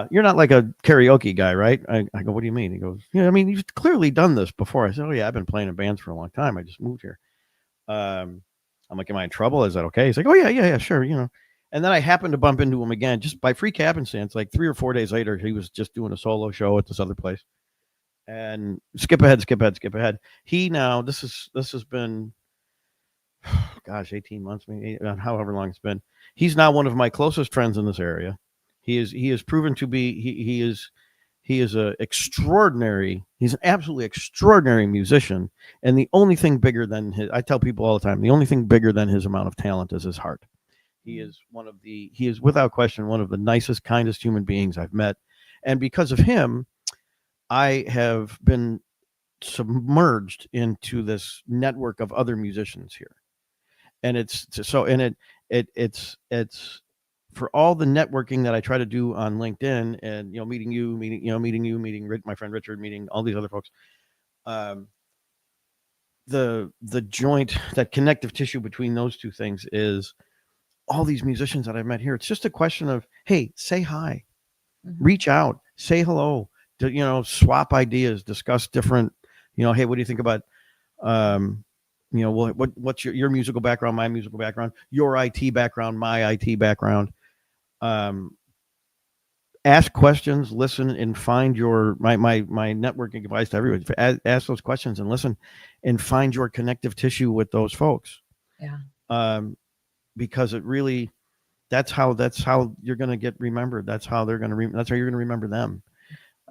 you're not like a karaoke guy, right? I go, what do you mean? He goes, yeah, I mean, you've clearly done this before. I said, oh yeah, I've been playing in bands for a long time. I just moved here. I'm like, am I in trouble? Is that okay? He's like, oh yeah, sure. And then I happened to bump into him again, just by freak happenstance. Like 3 or 4 days later, he was just doing a solo show at this other place. And skip ahead. He now, this has been, gosh, 18 months, maybe, however long it's been. He's now one of my closest friends in this area. He is proven to be, he is he's an absolutely extraordinary musician. And the only thing bigger than I tell people all the time, the only thing bigger than his amount of talent is his heart. He is without question one of the nicest, kindest human beings I've met. And because of him, I have been submerged into this network of other musicians here. And it's for all the networking that I try to do on LinkedIn and, meeting my friend Richard, meeting all these other folks. The joint, that connective tissue between those two things is all these musicians that I've met here. It's just a question of, hey, say hi, reach out, say hello, swap ideas, discuss different, hey, what do you think about, what's your musical background, my musical background, your IT background, my IT background. Ask questions, listen, and find my networking advice to everybody. Ask those questions and listen, and find your connective tissue with those folks. Yeah. Because it really, that's how you're going to get remembered. That's how they're going to. That's how you're going to remember them.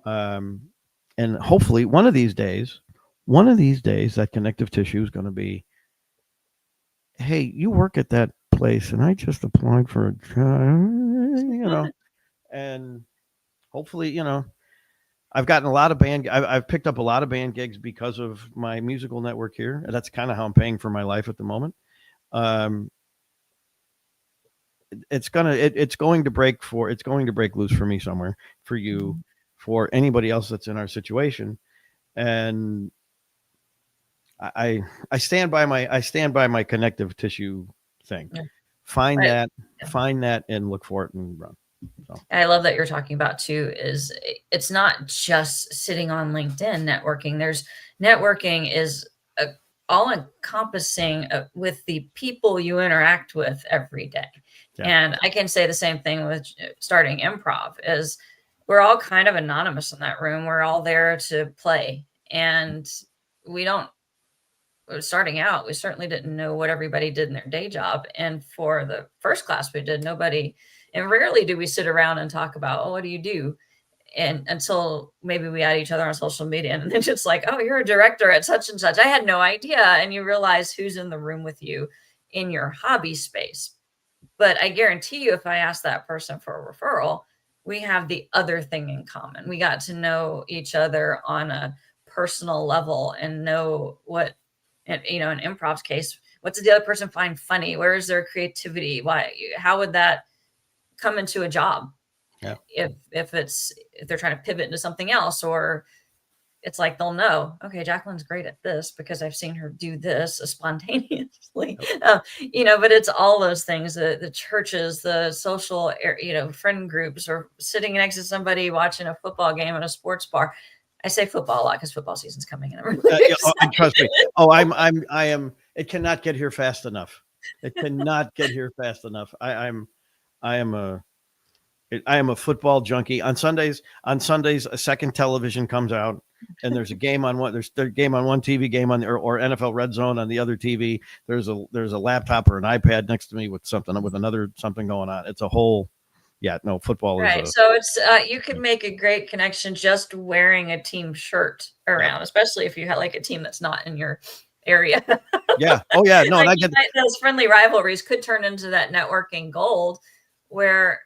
And hopefully, one of these days, that connective tissue is going to be, hey, you work at that place, and I just applied for a job, and hopefully, I've gotten a lot of I've picked up a lot of band gigs because of my musical network here. And that's kind of how I'm paying for my life at the moment. It's going to break loose for me somewhere, for you, for anybody else that's in our situation. And I stand by my connective tissue thing. Yeah. Find that and look for it and run. So. I love that you're talking about too, is it's not just sitting on LinkedIn networking. Networking is all encompassing with the people you interact with every day. Yeah. And I can say the same thing with starting improv, is we're all kind of anonymous in that room. We're all there to play, and starting out, we certainly didn't know what everybody did in their day job. And for the first class we did, and rarely do we sit around and talk about, what do you do? And until maybe we add each other on social media, and then it's like, oh, you're a director at such and such. I had no idea. And you realize who's in the room with you in your hobby space. But I guarantee you, if I ask that person for a referral, we have the other thing in common. We got to know each other on a personal level and know what, in improv's case, what does the other person find funny? Where is their creativity? How would that come into a job? Yeah. If they're trying to pivot into something else, or it's like they'll know, okay, Jacqueline's great at this because I've seen her do this spontaneously. But it's all those things, the churches, the social, friend groups, or sitting next to somebody watching a football game at a sports bar. I say football a lot because football season's coming in. And trust me. I am. It cannot get here fast enough. It cannot get here fast enough. I am a football junkie. On Sundays, a second television comes out, and there's a game on one. There's a game on one TV, game on the, or NFL Red Zone on the other TV. There's a laptop or an iPad next to me with another something going on. It's a whole, yeah. No, football is right. So it's you can make a great connection just wearing a team shirt around, especially if you have like a team that's not in your area. Yeah. Oh yeah. No, like and I get those friendly rivalries could turn into that networking gold where,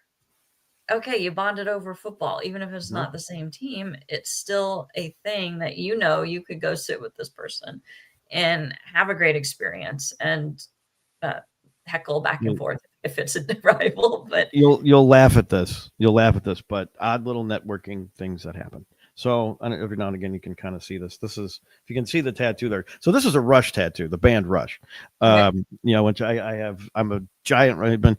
okay, you bonded over football, even if it's not the same team, it's still a thing that you could go sit with this person and have a great experience and heckle back and forth if it's a rival. But you'll laugh at this. You'll laugh at this, but odd little networking things that happen. So every now and again, you can kind of see this. This is, if you can see the tattoo there. So this is a Rush tattoo, the band Rush. Which I have. I'm a giant. I've been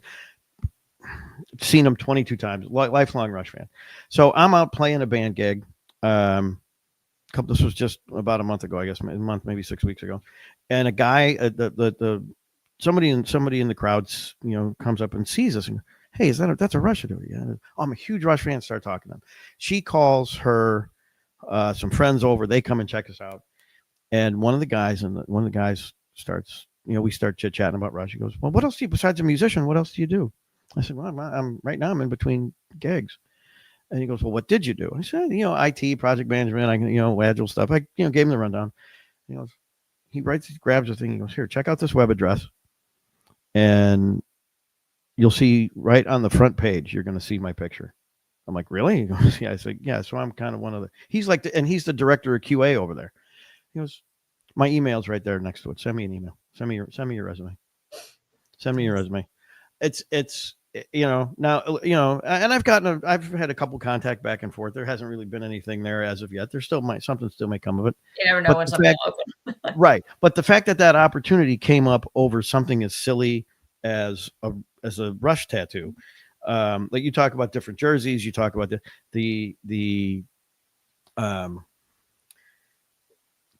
seen them 22 times. Lifelong Rush fan. So I'm out playing a band gig. This was just about a month ago, I guess, a month, maybe 6 weeks ago, and a guy, somebody in the crowds, comes up and sees us and, hey, that's a Rush dude? Yeah. Oh, I'm a huge Rush fan. Start talking to them. She calls her some friends over. They come and check us out. And one of the guys starts, we start chit chatting about Rush. He goes, well, what else do you, besides a musician, what else do you do? I said, well, I'm right now I'm in between gigs. And he goes, well, what did you do? I said, IT, project management, agile stuff. I, gave him the rundown. He goes, he grabs a thing. He goes, here, check out this web address. And you'll see right on the front page, you're going to see my picture. I'm like, really? He goes, yeah. I said, yeah. So I'm kind of one of the, he's the director of QA over there. He goes, my email's right there next to it. Send me an email. Send me your resume. Send me your resume. It's, now, and I've had a couple contact back and forth. There hasn't really been anything there as of yet. There still something still may come of it. You never know when something will open. Right. But the fact that opportunity came up over something as silly as a Rush tattoo, like you talk about different jerseys, you talk about the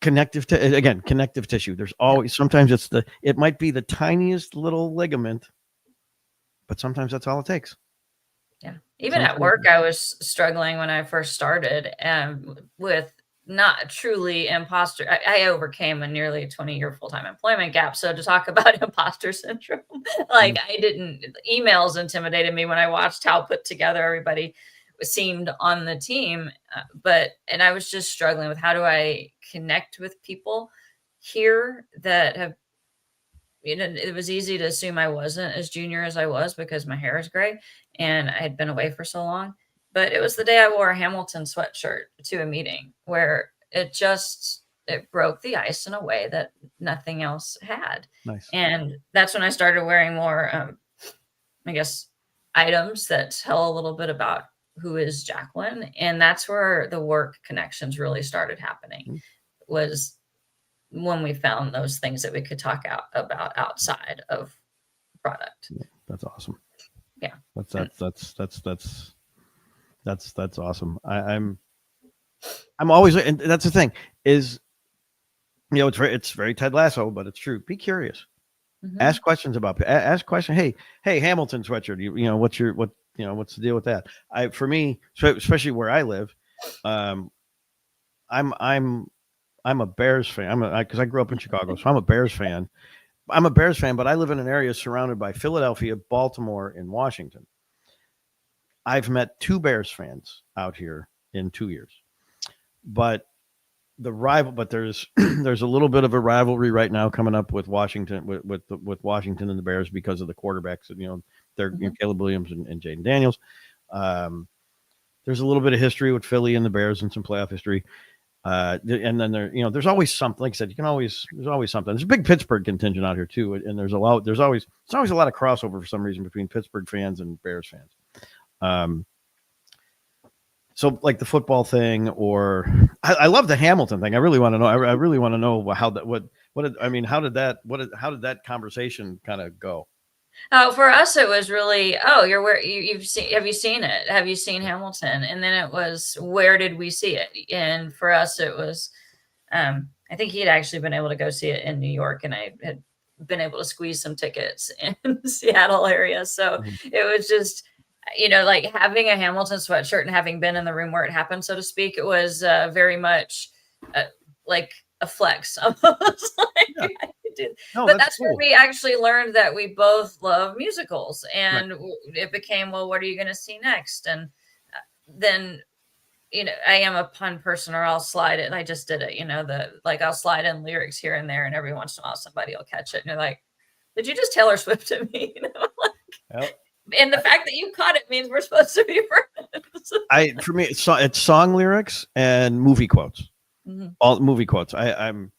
connective tissue. There's always, sometimes it might be the tiniest little ligament, but sometimes that's all it takes. Yeah. Even at work, I was struggling when I first started with not truly imposter. I overcame a nearly 20-year full-time employment gap. So to talk about imposter syndrome, like emails intimidated me when I watched how put together everybody seemed on the team. And I was just struggling with, how do I connect with people here that have, it was easy to assume I wasn't as junior as I was because my hair is gray and I had been away for so long. But it was the day I wore a Hamilton sweatshirt to a meeting where it broke the ice in a way that nothing else had. Nice. And that's when I started wearing more, I guess, items that tell a little bit about who is Jacqueline. And that's where the work connections really started happening, was when we found those things that we could talk about outside of product. Yeah, that's awesome. Yeah. That's awesome. I'm always, and that's the thing is, it's very Ted Lasso, but it's true. Be curious. Ask questions ask questions. Hey, Hamilton sweatshirt. What's the deal with that? For me, especially where I live, I'm a Bears fan. Because I grew up in Chicago, so I'm a Bears fan. But I live in an area surrounded by Philadelphia, Baltimore, and Washington. I've met 2 Bears fans out here in 2 years, but there's there's a little bit of a rivalry right now coming up with Washington, with Washington and the Bears because of the quarterbacks. They're Caleb Williams and Jaden Daniels. There's a little bit of history with Philly and the Bears and some playoff history. And then there's always something. Like I said, there's always something. There's a big Pittsburgh contingent out here too, and there's always a lot of crossover for some reason between Pittsburgh fans and Bears fans. So like the football thing, or I love the Hamilton thing. I really want to know. I really want to know how how did that conversation kind of go? For us, it was really, have you seen it? Have you seen Hamilton? And then it was, where did we see it? And for us, it was, I think he had actually been able to go see it in New York, and I had been able to squeeze some tickets in the Seattle area. So it was just like having a Hamilton sweatshirt and having been in the room where it happened, so to speak, it was very much like a flex almost. Yeah. No, But that's that's where cool. we actually learned that we both love musicals, Right. and it became, well, what are you going to see next? And then I am a pun person, or I'll slide it. I just did it, I'll slide in lyrics here and there, and every once in a while somebody will catch it, and they're like, "Did you just Taylor Swift to me?" Well, And the fact that you caught it means we're supposed to be friends. for me, it's song lyrics and movie quotes. Mm-hmm. All movie quotes. I'm,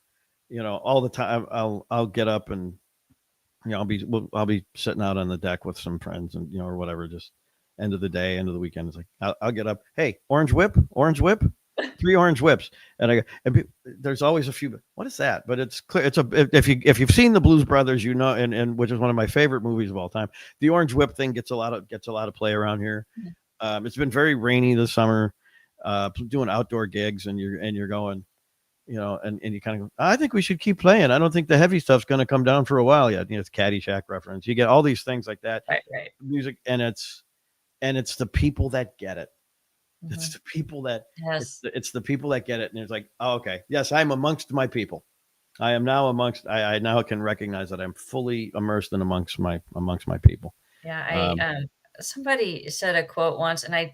all the time. I'll get up and, I'll be sitting out on the deck with some friends and, or whatever. Just end of the day, end of the weekend. It's like I'll get up. Hey, orange whip, 3 orange whips, and there's always a few. What is that? But it's clear. It's if you've seen the Blues Brothers, and which is one of my favorite movies of all time. The orange whip thing gets a lot of play around here. It's been very rainy this summer. Doing outdoor gigs, and you're going, and you kind of go, I think we should keep playing. I don't think the heavy stuff's going to come down for a while yet. It's Caddyshack reference. You get all these things like that. Right. Music, and it's the people that get it. Mm-hmm. It's the people that yes. it's the people that get it, and it's like, oh, okay, yes, I'm amongst my people. I am now amongst. I now can recognize that I'm fully immersed in amongst my people. Yeah, somebody said a quote once, and I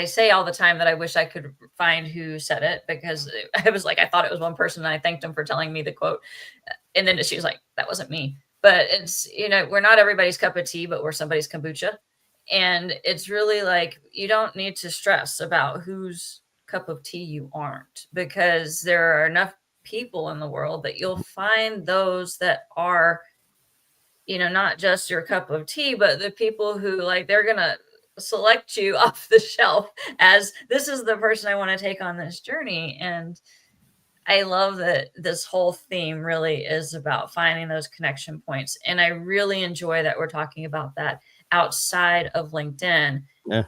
say all the time that I wish I could find who said it, because I was like, I thought it was one person, and I thanked him for telling me the quote, and then she was like, that wasn't me. But it's, we're not everybody's cup of tea, but we're somebody's kombucha. And it's really like, you don't need to stress about whose cup of tea you aren't, because there are enough people in the world that you'll find those that are, not just your cup of tea, but the people who, like, they're going to select you off the shelf as, this is the person I want to take on this journey. And I love that this whole theme really is about finding those connection points. And I really enjoy that we're talking about that outside of LinkedIn. Yeah.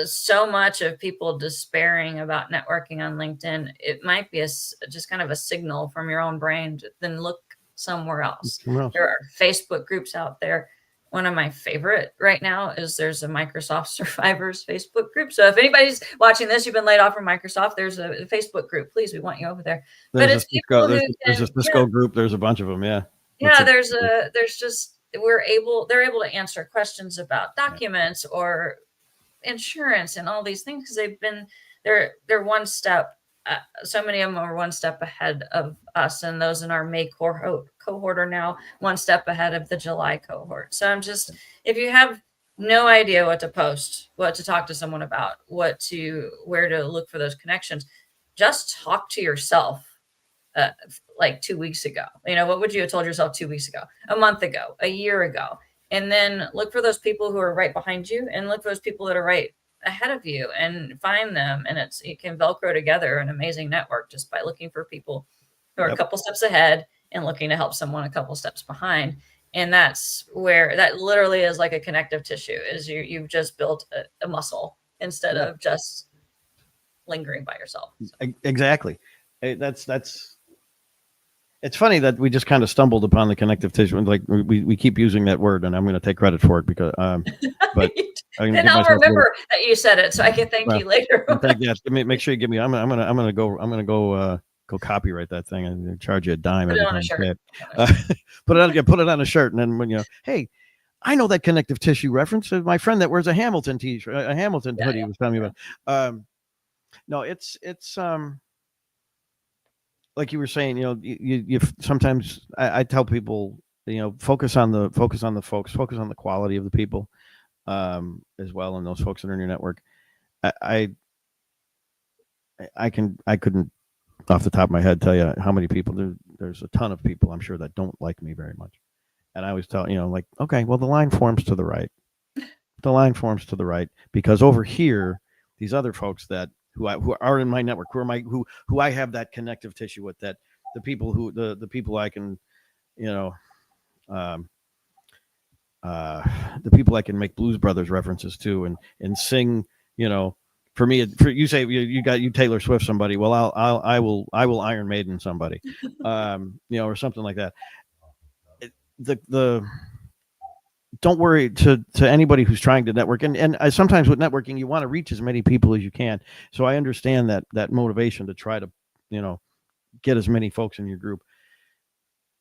So much of people despairing about networking on LinkedIn, it might be just kind of a signal from your own brain to then look somewhere else. There are Facebook groups out there. One of my favorite right now is there's a Microsoft Survivors Facebook group. So if anybody's watching this, you've been laid off from Microsoft, there's a Facebook group. Please, we want you over there. There's a Cisco group. There's a bunch of them. Yeah. Yeah. They're able to answer questions about documents or insurance and all these things, because they're one step. So many of them are one step ahead of us, and those in our May cohort are now one step ahead of the July cohort. So if you have no idea what to post, what to talk to someone about, where to look for those connections, just talk to yourself. Like 2 weeks ago, what would you have told yourself 2 weeks ago, a month ago, a year ago? And then look for those people who are right behind you, and look for those people that are right ahead of you, and find them. And you can Velcro together an amazing network just by looking for people who are a couple steps ahead and looking to help someone a couple steps behind. And that's where that literally is like a connective tissue, is you've just built a muscle instead of just lingering by yourself. Exactly. It's funny that we just kind of stumbled upon the connective tissue, and like we keep using that word, and I'm going to take credit for it because, but then I'll remember that you said it, so I can thank you later. Make sure you give me. I'm gonna go copyright that thing and charge you a dime. Put it on a shirt. Put it on a shirt, and then when hey, I know that connective tissue reference. My friend that wears a Hamilton t-shirt, a Hamilton hoodie was telling me about. No, it's like you were saying, you sometimes I tell people, focus on the folks, focus on the quality of the people, as well, and those folks that are in your network. I couldn't off the top of my head tell you how many people there's a ton of people I'm sure that don't like me very much, and I always tell like, okay, well, the line forms to the right, because over here these other folks who are in my network, who I have that connective tissue with, that the people the people I can, the people I can make Blues Brothers references to and sing, for me, you say you Taylor Swift somebody, well, I will Iron Maiden somebody, or something like that. The don't worry to anybody who's trying to network. And sometimes with networking, you want to reach as many people as you can. So I understand that motivation to try to, get as many folks in your group.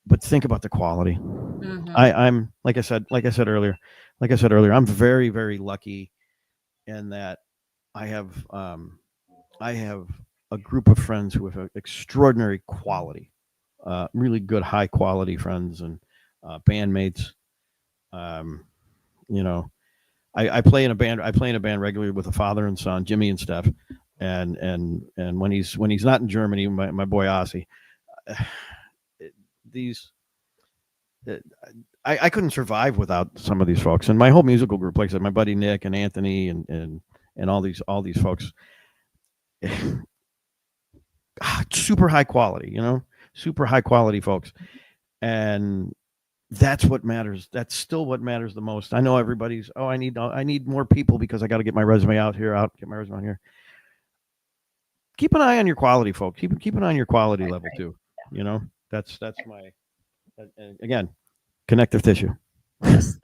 But think about the quality. Mm-hmm. I'm like I said earlier, I'm very, very lucky in that I have a group of friends who have extraordinary quality, really good, high quality friends and bandmates. You know, I play in a band. I play in a band regularly with a father and son, Jimmy and Steph, and when he's not in Germany, my boy Ossie, these. I couldn't survive without some of these folks, and my whole musical group, like I said, my buddy Nick and Anthony and all these folks, super high quality, super high quality folks, and that's what matters. That's still what matters the most. I know everybody's, I need more people because I got to get my resume out, get my resume out here. Keep an eye on your quality, folks. Keep an eye on your quality level too. That's my. Again, connective tissue. Yes,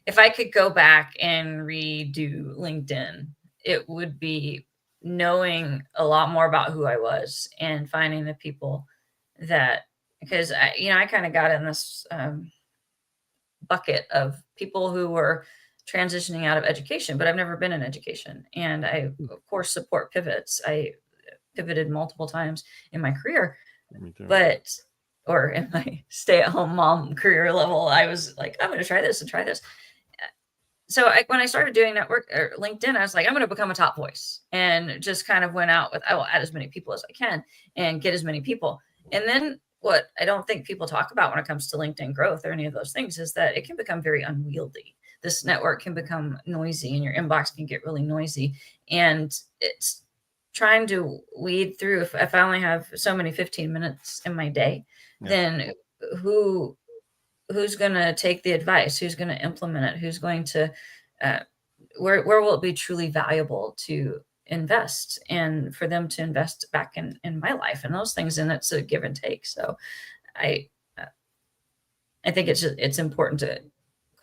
if I could go back and redo LinkedIn, it would be knowing a lot more about who I was and finding the people because I kind of got in this bucket of people who were transitioning out of education, but I've never been in education. And I, of course, support pivots. I pivoted multiple times in my career, or in my stay-at-home mom career level, I was like, I'm going to try this and try this. So when I started doing LinkedIn, I was like, I'm going to become a top voice, and just kind of went out with, I will add as many people as I can and get as many people. And then what I don't think people talk about when it comes to LinkedIn growth or any of those things is that it can become very unwieldy. This network can become noisy, and your inbox can get really noisy. And it's trying to weed through. If I only have so many 15 minutes in my day, then who's going to take the advice? Who's going to implement it? Who's going to, where will it be truly valuable to invest, and for them to invest back in my life and those things? And it's a give and take. So I think it's important to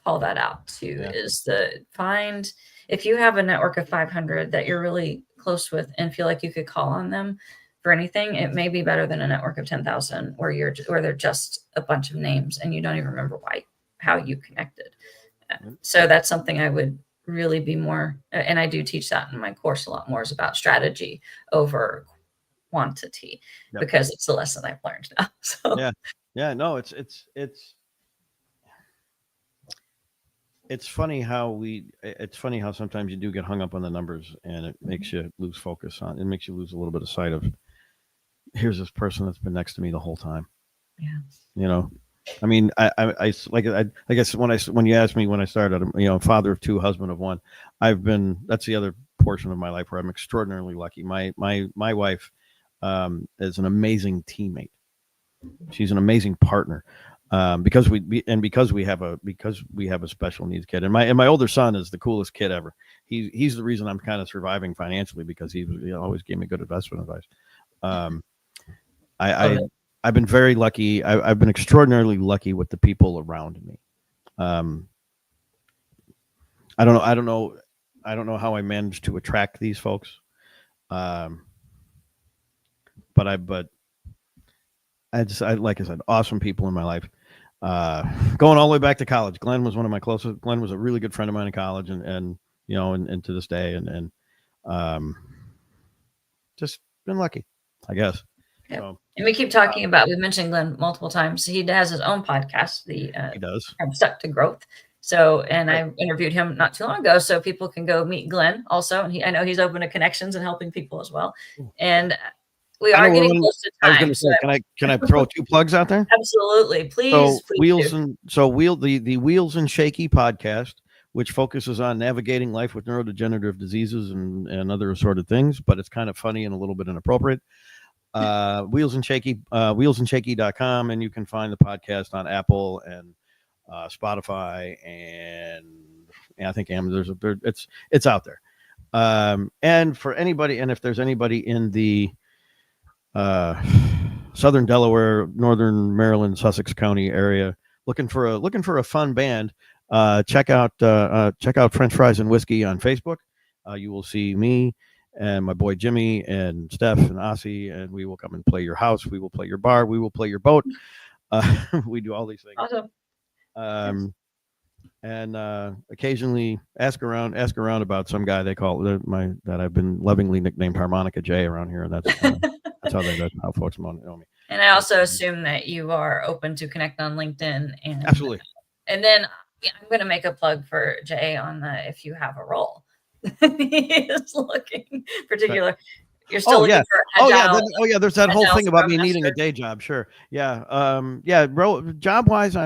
call that out too, is if you have a network of 500 that you're really close with and feel like you could call on them for anything, it may be better than a network of 10,000 where they're just a bunch of names and you don't even remember how you connected. So that's something I would really be more, and I do teach that in my course a lot more, is about strategy over quantity, because it's a lesson I've learned now. So no, it's funny how sometimes you do get hung up on the numbers, and it makes you lose focus it makes you lose a little bit of sight of, here's this person that's been next to me the whole time. Yeah. I mean, I guess when you asked me when I started, father of two, husband of one, that's the other portion of my life where I'm extraordinarily lucky. My wife is an amazing teammate. She's an amazing partner. Because we have a special needs kid, and my older son is the coolest kid ever. He's the reason I'm kind of surviving financially, because he always gave me good investment advice. I've been very lucky. I've been extraordinarily lucky with the people around me. I don't know how I managed to attract these folks. But like I said, awesome people in my life. Going all the way back to college, Glenn was one of my closest. Glenn was a really good friend of mine in college, and to this day, and just been lucky, I guess. Yep. So, and we keep talking about, we've mentioned Glenn multiple times. He has his own podcast, he does. From Stuck to Growth. So, and I interviewed him not too long ago, so people can go meet Glenn also. And I know he's open to connections and helping people as well. And we are getting close to time. I was going to say, can I throw 2 plugs out there? Absolutely, please. The Wheels and Shaky podcast, which focuses on navigating life with neurodegenerative diseases and other assorted things, but it's kind of funny and a little bit inappropriate. Wheels and Shaky, wheelsandshaky.com, and you can find the podcast on Apple and Spotify, and I think Amazon. It's out there. And for anybody, and if there's anybody in the Southern Delaware, Northern Maryland, Sussex County area looking for a fun band, check out French Fries and Whiskey on Facebook. You will see me and my boy Jimmy and Steph and Ossie, and we will come and play your house. We will play your bar. We will play your boat. We do all these things. Awesome. And occasionally ask around about some guy they call that I've been lovingly nicknamed Harmonica Jay around here. That's how folks know me. And I also assume that you are open to connect on LinkedIn, and Absolutely. And then I'm going to make a plug for Jay on the if you have a role. He is looking particular. You're still looking for agile. There's that whole thing about me master. needing a day job. Sure. Yeah. Job wise,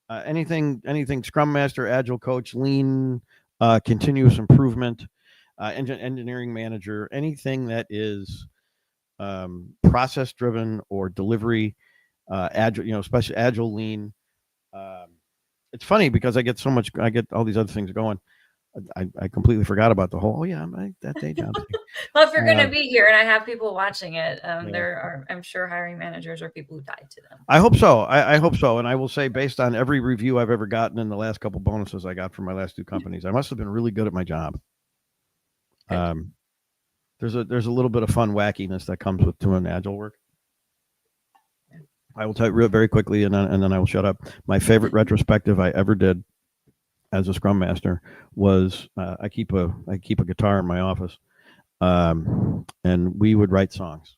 anything Scrum Master, Agile Coach, Lean, continuous improvement, engineering manager, anything that is process driven or delivery, Agile, especially Agile, Lean. It's funny because I get all these other things going. I completely forgot about the whole, that day job thing. Well, if you're going to be here and I have people watching it, there are, I'm sure, hiring managers or people who tied to them. I hope so. I hope so. And I will say, based on every review I've ever gotten in the last couple bonuses I got from my last 2 companies, I must have been really good at my job. There's a little bit of fun wackiness that comes with doing Agile work. I will tell you very quickly, and then I will shut up. My favorite retrospective I ever did as a Scrum Master was I keep a guitar in my office, and we would write songs.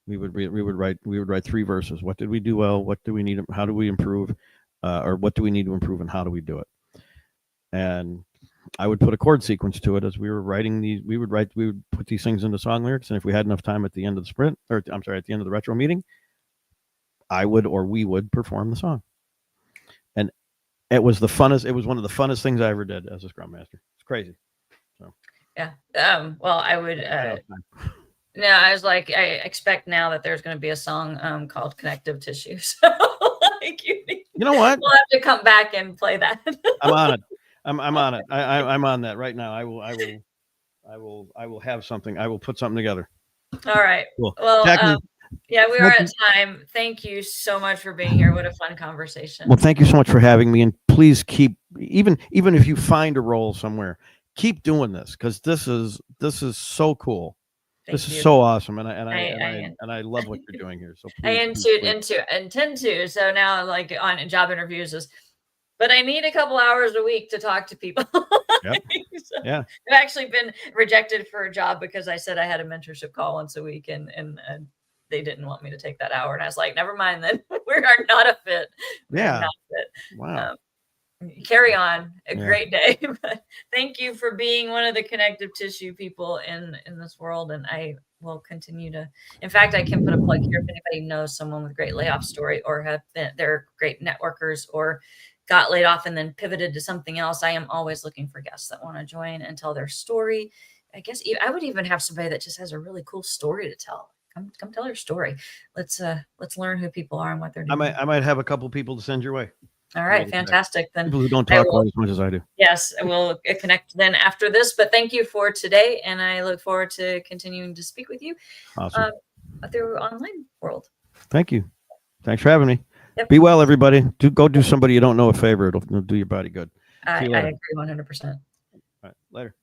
We would write 3 verses. What did we do well? What do we need? How do we improve? Or what do we need to improve, and how do we do it? And I would put a chord sequence to it as we were writing these. We would put these things into song lyrics, and if we had enough time at the end of the sprint, at the end of the retro meeting, we would perform the song. And it was the funnest. It was one of the funnest things I ever did as a Scrum Master. It's crazy. So. Yeah. Well, I would. No, I was like, I expect now that there's going to be a song called "Connective Tissue." So, you know what? We'll have to come back and play that. I'm on it. I'm on it. I'm on that right now. I will have something. I will put something together. All right. Cool. Well, Jacqueline, we are at time. Thank you so much for being here. What a fun conversation. Well, thank you so much for having me, and please keep even if you find a role somewhere, keep doing this because this is so cool. This is so awesome, and I love what you're doing here. So please, I intend to. So now, like on job interviews, but I need a couple hours a week to talk to people. Yep. I've actually been rejected for a job because I said I had a mentorship call once a week, and they didn't want me to take that hour, and I was like, never mind, then we are not a fit. Not a fit. Wow. Carry on. Great day. But thank you for being one of the connective tissue people in this world. And I will continue to, in fact, I can put a plug here. If anybody knows someone with a great layoff story or they're great networkers or got laid off and then pivoted to something else, I am always looking for guests that want to join and tell their story. I guess I would even have somebody that just has a really cool story to tell. Come tell your story. Let's learn who people are and what they're doing. I might have a couple people to send your way. All right, fantastic. Then people who don't talk quite as much as I do. Yes, we'll connect then after this. But thank you for today, and I look forward to continuing to speak with you through online world. Thank you. Thanks for having me. Yep. Be well, everybody. Go do somebody you don't know a favor. It'll do your body good. I agree 100%. All right, later.